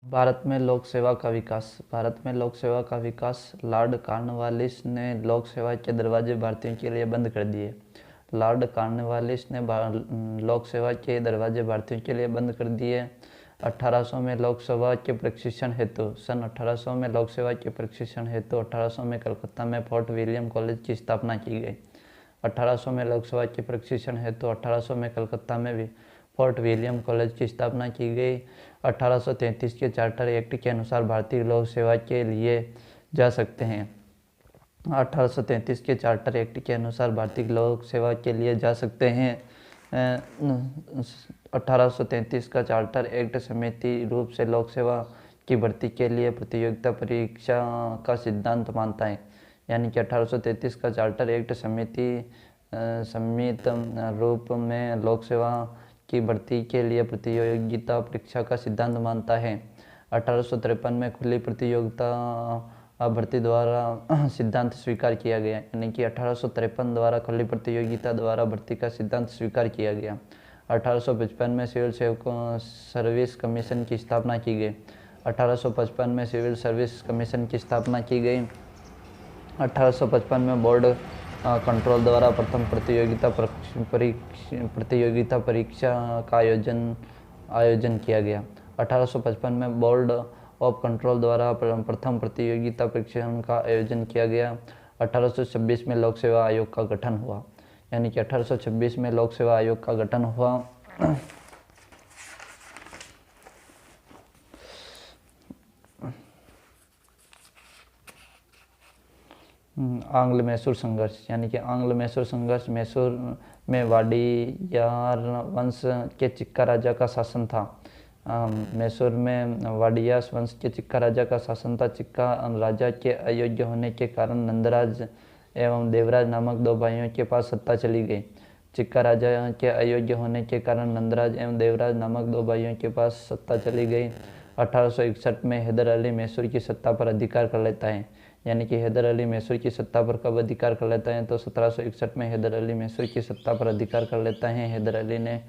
भारत में लोक सेवा का विकास लॉर्ड कॉर्नवालिस ने लोक सेवा के दरवाजे भारतीयों के लिए बंद कर दिए। लॉर्ड कॉर्नवालिस ने लोक सेवा के दरवाजे भारतीयों के लिए बंद कर दिए। 1800 में लोक सेवा के प्रशिक्षण हेतु 1800 में लोक सेवा के प्रशिक्षण हेतु 1800 में कलकत्ता में फोर्ट विलियम कॉलेज की स्थापना की गई। 1800 में लोक सेवा के प्रशिक्षण हेतु 1800 में कलकत्ता में भी फोर्ट विलियम कॉलेज की स्थापना की गई। 1833 के चार्टर एक्ट के अनुसार भारतीय लोक सेवा के लिए जा सकते हैं। 1833 के चार्टर एक्ट के अनुसार भारतीय लोक सेवा के लिए जा सकते हैं। 1833 का चार्टर एक्ट समिति रूप से लोक सेवा की भर्ती के लिए प्रतियोगिता परीक्षा का सिद्धांत मानता है। यानी कि 1833 का चार्टर एक्ट समित रूप में लोक सेवा की भर्ती के लिए प्रतियोगिता परीक्षा का सिद्धांत मानता है। 1853 में खुली प्रतियोगिता भर्ती द्वारा सिद्धांत स्वीकार किया गया। यानी कि 1853 द्वारा खुली प्रतियोगिता द्वारा भर्ती का सिद्धांत स्वीकार किया गया। 1855 में सिविल सेवकों सर्विस कमीशन की स्थापना की गई। 1855 में सिविल सर्विस कमीशन की स्थापना की गई। 1855 में बोर्ड कंट्रोल द्वारा प्रथम प्रतियोगिता परीक्षा का आयोजन किया गया। 1855 में बोर्ड ऑफ कंट्रोल द्वारा प्रथम प्रतियोगिता परीक्षा का आयोजन किया गया। 1826 में लोक सेवा आयोग का गठन हुआ। यानी कि 1826 में लोक सेवा आयोग का गठन हुआ। आंग्ल मैसूर संघर्ष। यानी कि आंग्ल मैसूर संघर्ष। मैसूर में वाडियार वंश के चिक्का राजा का शासन था। मैसूर में वाडियार वंश के चिक्का राजा का शासन था। चिक्का राजा के अयोग्य होने के कारण नंदराज एवं देवराज नामक दो भाइयों के पास सत्ता चली गई। चिक्का राजा के अयोग्य होने के कारण नंदराज एवं देवराज नामक दो भाइयों के पास सत्ता चली गई। 1861 में हैदर अली मैसूर की सत्ता पर अधिकार कर लेता है। यानी कि हैदर अली मैसूर की सत्ता पर कब अधिकार कर लेता है? तो 1761 में हैदर अली मैसूर की सत्ता पर अधिकार कर लेता है। हैदर अली ने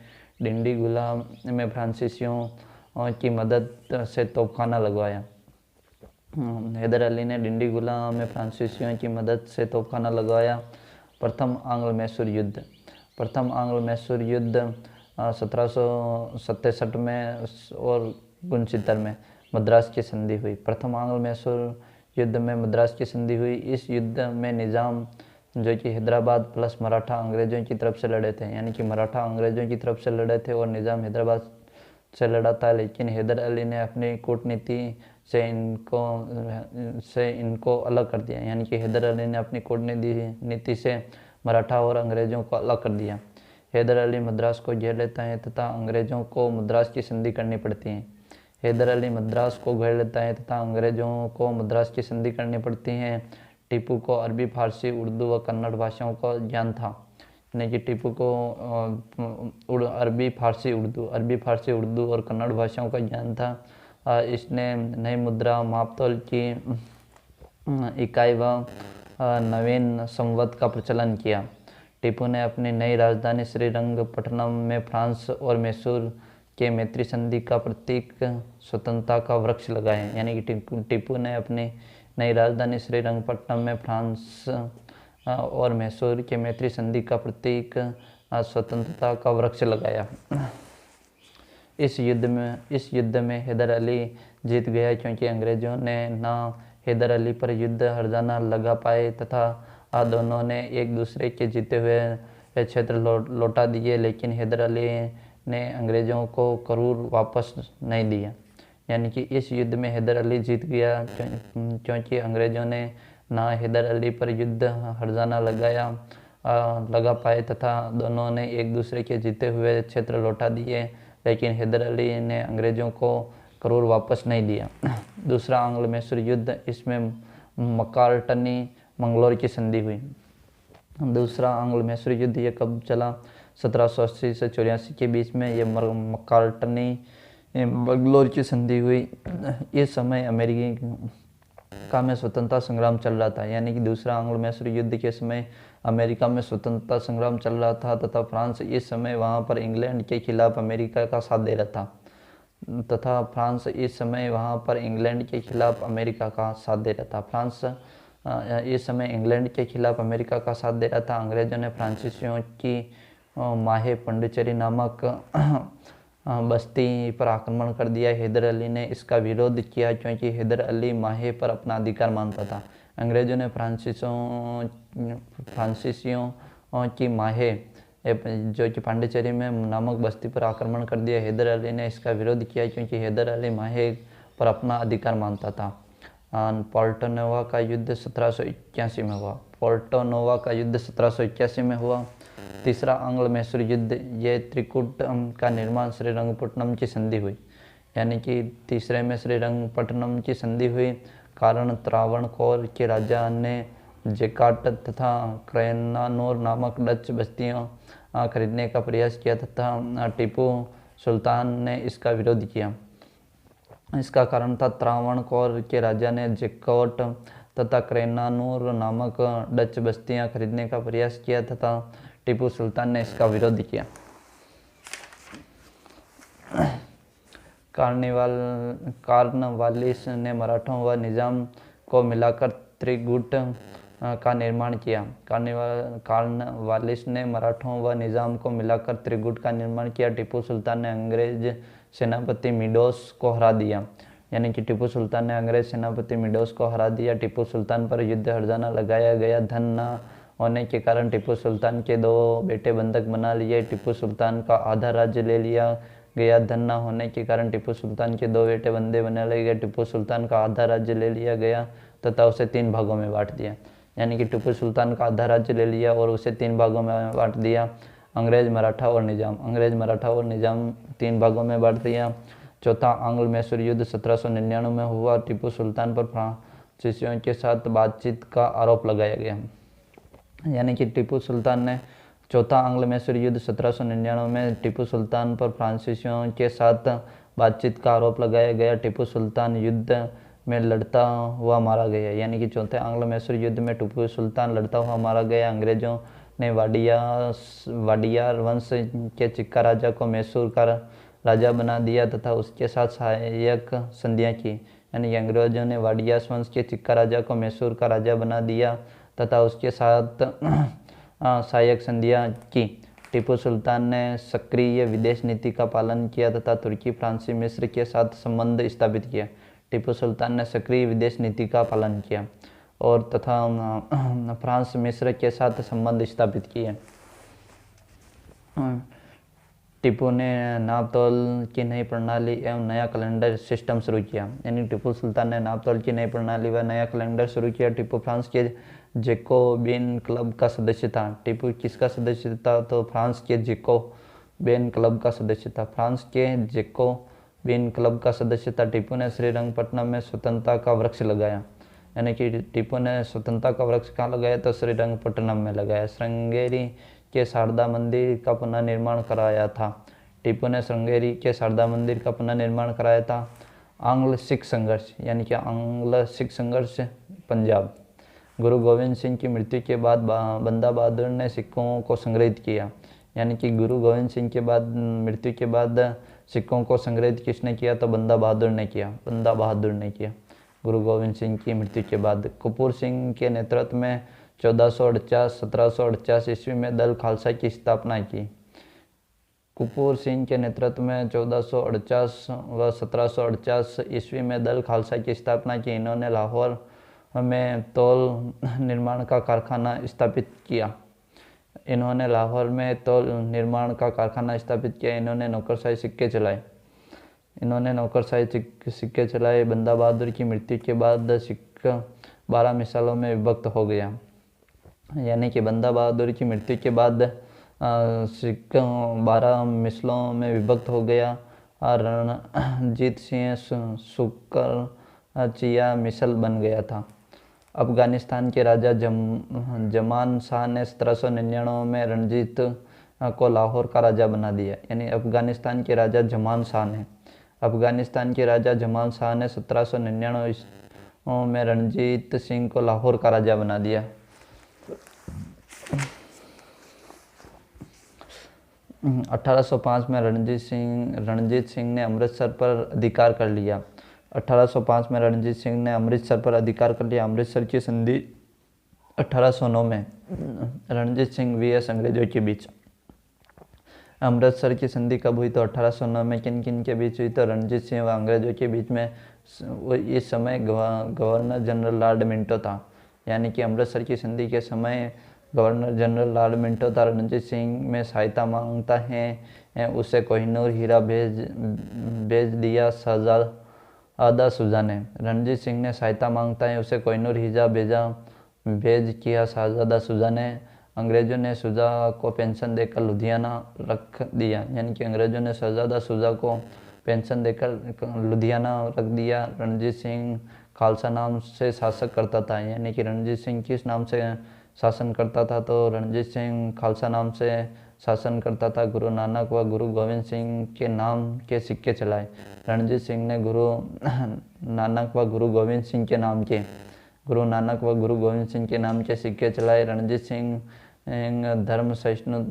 डिंडीगुला में फ्रांसीसियों की मदद से तोपखाना लगवाया। हैदर अली ने डिंडीगुला में फ्रांसीसियों की मदद से तोपखाना लगवाया। प्रथम आंग्ल मैसूर युद्ध। प्रथम आंग्ल मैसूर युद्ध 1767 में और 69 में मद्रास की संधि हुई। प्रथम आंग्ल मैसूर युद्ध में मद्रास की संधि हुई। इस युद्ध में निज़ाम जो कि हैदराबाद प्लस मराठा अंग्रेज़ों की तरफ से लड़े थे। यानी कि मराठा अंग्रेज़ों की तरफ से लड़े थे और निज़ाम हैदराबाद से लड़ा था। लेकिन हैदर अली ने अपनी कूटनीति से इनको अलग कर दिया। यानी कि हैदर अली ने अपनी कूटनीति से मराठा और अंग्रेज़ों को अलग कर दिया। हैदर अली मद्रास को घेर लेता है तथा अंग्रेज़ों को मद्रास की संधि करनी पड़ती है। हैदर अली मद्रास को घेर लेता है तथा अंग्रेज़ों को मद्रास की संधि करनी पड़ती है। टीपू को अरबी, फारसी, उर्दू व कन्नड़ भाषाओं का ज्ञान था। यानी कि टीपू को अरबी, फारसी, उर्दू और कन्नड़ भाषाओं का ज्ञान था। इसने नई मुद्रा, मापतोल की इकाई व नवीन संवत का प्रचलन किया। टीपू ने अपनी नई राजधानी श्रीरंगपट्टनम में फ्रांस और मैसूर के मैत्री संधि का प्रतीक स्वतंत्रता का वृक्ष लगाए। यानी कि टीपू ने अपनी नई राजधानी श्रीरंगपट्टनम में फ्रांस और मैसूर के मैत्री संधि का प्रतीक स्वतंत्रता का वृक्ष लगाया। इस युद्ध में हैदर अली जीत गया क्योंकि अंग्रेज़ों ने ना हैदर अली पर युद्ध हर्जाना लगा पाए तथा दोनों ने एक दूसरे के जीते हुए क्षेत्र लौटा दिए। लेकिन हैदर अली ने अंग्रेज़ों को करूर वापस नहीं दिया। यानी कि इस युद्ध में हैदर अली जीत गया क्योंकि अंग्रेज़ों ने ना हैदर अली पर युद्ध हर्जाना लगा पाए तथा दोनों ने एक दूसरे के जीते हुए क्षेत्र लौटा दिए। लेकिन हैदर अली ने अंग्रेज़ों को करूर वापस नहीं दिया। दूसरा आंग्ल मैसूर युद्ध। इसमें मकार्टनी मंगलोर की संधि हुई। दूसरा आंग्ल मैसूर युद्ध ये कब चला? 1780 से 84 के बीच में ये मकार्टनी मंगलोर की संधि हुई। इस समय अमेरिका में स्वतंत्रता संग्राम चल रहा था। यानी कि दूसरा आंग्ल मैसूर युद्ध के समय अमेरिका में स्वतंत्रता संग्राम चल रहा था तथा फ्रांस इस समय वहाँ पर इंग्लैंड के खिलाफ अमेरिका का साथ दे रहा था। तथा फ्रांस इस समय वहाँ पर इंग्लैंड के खिलाफ अमेरिका का साथ दे रहा था। फ्रांस इस समय इंग्लैंड के खिलाफ अमेरिका का साथ दे रहा था। अंग्रेज़ों ने फ्रांसीसियों की माहे पंडिचेरी नामक बस्ती पर आक्रमण कर दिया। हैदर अली ने इसका विरोध किया क्योंकि हैदर अली माहे पर अपना अधिकार मानता था। अंग्रेज़ों ने फ्रांसीसियों की माहे जो कि पांडिचेरी में नामक बस्ती पर आक्रमण कर दिया। हैदर अली ने इसका विरोध किया क्योंकि हैदर अली माहे पर अपना अधिकार मानता था। पोर्टोनोवा का युद्ध 1781 में हुआ। पोर्टोनोवा का युद्ध 1781 में हुआ। तीसरा आंग्ल मैसूर युद्ध, ये त्रिकूट का निर्माण श्रीरंगपट्टनम की संधि हुई, यानी कि तीसरे में श्रीरंगपट्टनम की संधि हुई। कारण त्रावणकोर के राजा ने जेकाट तथा क्रैनानोर नामक डच बस्तियों खरीदने का प्रयास किया तथा टीपू सुल्तान ने इसका विरोध किया। इसका कारण था त्रावणकोर के राजा ने जेकोट तथा क्रैनानूर नामक डच बस्तियां खरीदने का प्रयास किया तथा टीपू सुल्तान ने इसका विरोध किया। कार्नवालिस ने मराठों व निजाम को मिलाकर त्रिगुट का निर्माण किया। कार्नवालिस ने मराठों व निजाम को मिलाकर त्रिगुट का निर्माण किया। टीपू सुल्तान ने अंग्रेज सेनापति मिडोस को हरा दिया, यानी कि टीपू सुल्तान ने अंग्रेज सेनापति मिडोस को हरा दिया। टीपू सुल्तान पर युद्ध हर्जाना लगाया गया। धन न होने के कारण टीपू सुल्तान के 2 बेटे बंधक बना लिए। टीपू सुल्तान का आधा राज्य ले लिया गया। धन न होने के कारण टीपू सुल्तान के 2 बेटे बंदे बना लिए गए। टीपू सुल्तान का आधा राज्य ले लिया गया तथा उसे 3 भागों में बांट दिया, यानी कि टीपू सुल्तान का आधा राज्य ले लिया और उसे 3 भागों में बांट दिया। अंग्रेज, मराठा और निजाम। अंग्रेज, मराठा और निजाम 3 भागों में बांट दिया। चौथा आंग्ल मैसूर युद्ध 1799 में हुआ। टीपू सुल्तान पर फ्रांसीसियों के साथ बातचीत का आरोप लगाया गया, यानी कि टीपू सुल्तान ने चौथा आंग्ल मैसूर युद्ध 1799 में टीपू सुल्तान पर फ्रांसीसियों के साथ बातचीत का आरोप लगाया गया। टीपू सुल्तान युद्ध में लड़ता हुआ मारा गया, यानी कि चौथे आंग्ल मैसूर युद्ध में टीपू सुल्तान लड़ता हुआ मारा गया। अंग्रेजों ने वाडियार वंश के चिक्का राजा को मैसूर का राजा बना दिया तथा उसके साथ सहायक संधियां की, यानी कि अंग्रेजों ने वाडियार वंश के चिक्का राजा को मैसूर का राजा बना दिया तथा उसके साथ सहायक संधियां की। टीपू सुल्तान ने सक्रिय विदेश नीति का पालन किया तथा तुर्की, फ्रांसी, मिस्र के साथ संबंध स्थापित किया। टीपू सुल्तान ने सक्रिय विदेश नीति का पालन किया और तथा फ्रांस, मिस्र के साथ संबंध स्थापित किए। टीपू ने नापतोल की नई प्रणाली एवं नया कैलेंडर सिस्टम शुरू किया, यानी टीपू सुल्तान ने नापतोल की नई प्रणाली व नया कैलेंडर शुरू किया। टीपू फ्रांस के जैकोबिन क्लब का सदस्य था। टीपू किसका सदस्य था? तो फ्रांस के जैकोबिन क्लब का सदस्य था। फ्रांस के जैकोबिन क्लब का सदस्य था। टीपू ने श्रीरंगपट्टनम में स्वतंत्रता का वृक्ष लगाया, यानी कि टीपू ने स्वतंत्रता का वृक्ष कहाँ लगाया? तो श्रीरंगपट्टनम में लगाया। श्रृंगेरी के शारदा मंदिर का पुनर्निर्माण कराया था। टीपू ने श्रृंगेरी के शारदा मंदिर का पुनर्निर्माण कराया था। आंग्ल सिख संघर्ष, यानी कि आंग्ल सिख संघर्ष पंजाब। गुरु गोविंद सिंह की मृत्यु के बाद बंदा बहादुर ने सिखों को संग्रहित किया, यानी कि गुरु गोविंद सिंह के बाद मृत्यु के बाद सिखों को संग्रहित किसने किया? तो बंदा बहादुर ने किया। बंदा बहादुर ने किया गुरु गोविंद सिंह की मृत्यु के बाद। कपूर सिंह के नेतृत्व में 1748 ईस्वी में दल खालसा की स्थापना की। कपूर सिंह के नेतृत्व में 1448 व 1748 ईस्वी में दल खालसा की स्थापना की। इन्होंने लाहौर में तौल निर्माण का कारखाना स्थापित किया। इन्होंने लाहौर में तौल निर्माण का कारखाना स्थापित किया। इन्होंने नौकरशाही सिक्के चलाए। सिक्के चलाए। बंदा बहादुर की मृत्यु के बाद सिक्का 12 मिसालों में विभक्त हो गया, यानी कि बंदा बहादुर की मृत्यु के बाद सिक्का 12 मिसलों में विभक्त हो गया। रणजीत सिंह सुकरचिया मिसल बन गया था। अफगानिस्तान के राजा जमान शाह ने 1799 में रणजीत को लाहौर का राजा बना दिया, यानी अफगानिस्तान के राजा जमान शाह ने 1799 में रणजीत सिंह को लाहौर का राजा बना दिया। 1805 में रणजीत सिंह ने अमृतसर पर अधिकार कर लिया। 1805 में रणजीत सिंह ने अमृतसर पर अधिकार कर लिया। अमृतसर की संधि 1809 में रणजीत सिंह वीएस अंग्रेजों के बीच। अमृतसर की संधि कब हुई? तो 1809 में किन किन के बीच हुई? तो रणजीत सिंह व अंग्रेजों के बीच में। इस समय गवर्नर जनरल लॉर्ड मिंटो था, यानी कि अमृतसर की संधि के समय गवर्नर जनरल लॉर्ड मिंटो था। रणजीत सिंह में सहायता मांगता है, उसे कोहिनूर हीरा भेज दिया शहजादा शुजा ने। रणजीत सिंह ने सहायता मांगता है, उसे कोहिनूर हीरा भेज किया शहजादा शुजा ने। अंग्रेजों ने शुजा को पेंशन देकर लुधियाना रख दिया, यानी कि अंग्रेजों ने शहजादा शुजा को पेंशन देकर लुधियाना रख दिया। रणजीत सिंह खालसा नाम से शासक करता था, यानी कि रणजीत सिंह किस नाम से शासन करता था? तो रणजीत सिंह खालसा नाम से शासन करता था। गुरु नानक व गुरु गोविंद सिंह के नाम के सिक्के चलाए। रणजीत सिंह ने गुरु नानक व गुरु गोविंद सिंह के नाम के सिक्के चलाए। रणजीत सिंह धर्म सहिष्णु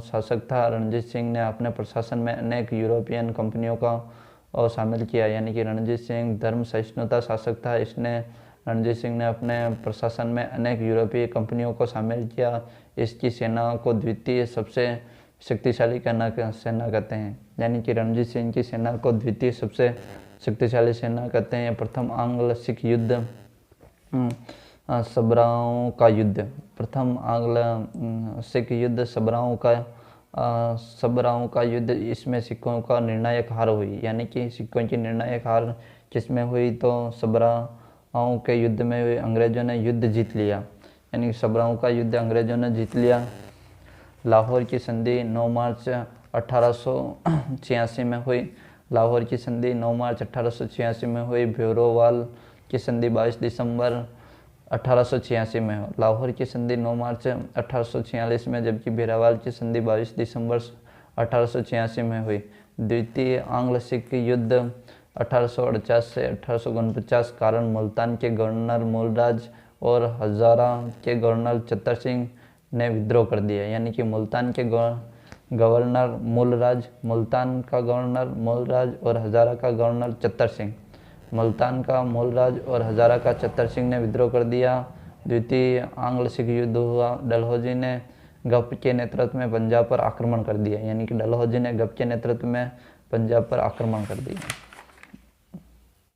शासक था। रणजीत सिंह ने अपने प्रशासन में अनेक यूरोपियन कंपनियों का शामिल किया, यानी कि रणजीत सिंह धर्म सहिष्णुता शासक था। रणजीत सिंह ने अपने प्रशासन में अनेक यूरोपीय कंपनियों को शामिल किया। इसकी सेना को द्वितीय सबसे शक्तिशाली सेना कहते हैं, यानी कि रणजीत सिंह की सेना को द्वितीय सबसे शक्तिशाली सेना कहते हैं। प्रथम आंग्ल सिख युद्ध सबराओं का युद्ध। प्रथम आंग्ल सिख युद्ध सबराओं का युद्ध, इसमें सिखों का निर्णायक हार हुई, यानी कि सिखों की निर्णायक हार किसमें हुई? तो सबराओं के युद्ध में अंग्रेजों ने युद्ध जीत लिया, यानी कि सबराओं का युद्ध अंग्रेजों ने जीत लिया। लाहौर की संधि 9 मार्च 1886 में हुई। लाहौर की संधि 9 मार्च 1886 में हुई। भ्योरोवाल की संधि 22 दिसंबर 1886 में हो। लाहौर की संधि 9 मार्च 1846 में, जबकि भ्योरोवाल की संधि 22 दिसंबर 1886 में हुई। द्वितीय आंग्ल सिख युद्ध 1848 से 1849 कारण मुल्तान के गवर्नर मूलराज और हजारा के गवर्नर चतर सिंह ने विद्रोह कर दिया, यानी कि मुल्तान के गवर्नर मूलराज, मुल्तान का गवर्नर मूलराज और हजारा का गवर्नर चतर सिंह। मुल्तान का मूलराज और हजारा का चतर सिंह ने विद्रोह कर दिया। द्वितीय आंग्ल सिख युद्ध हुआ। डलहौजी ने गप के नेतृत्व में पंजाब पर आक्रमण कर दिया, यानी कि डलहौजी ने गप के नेतृत्व में पंजाब पर आक्रमण कर दिया।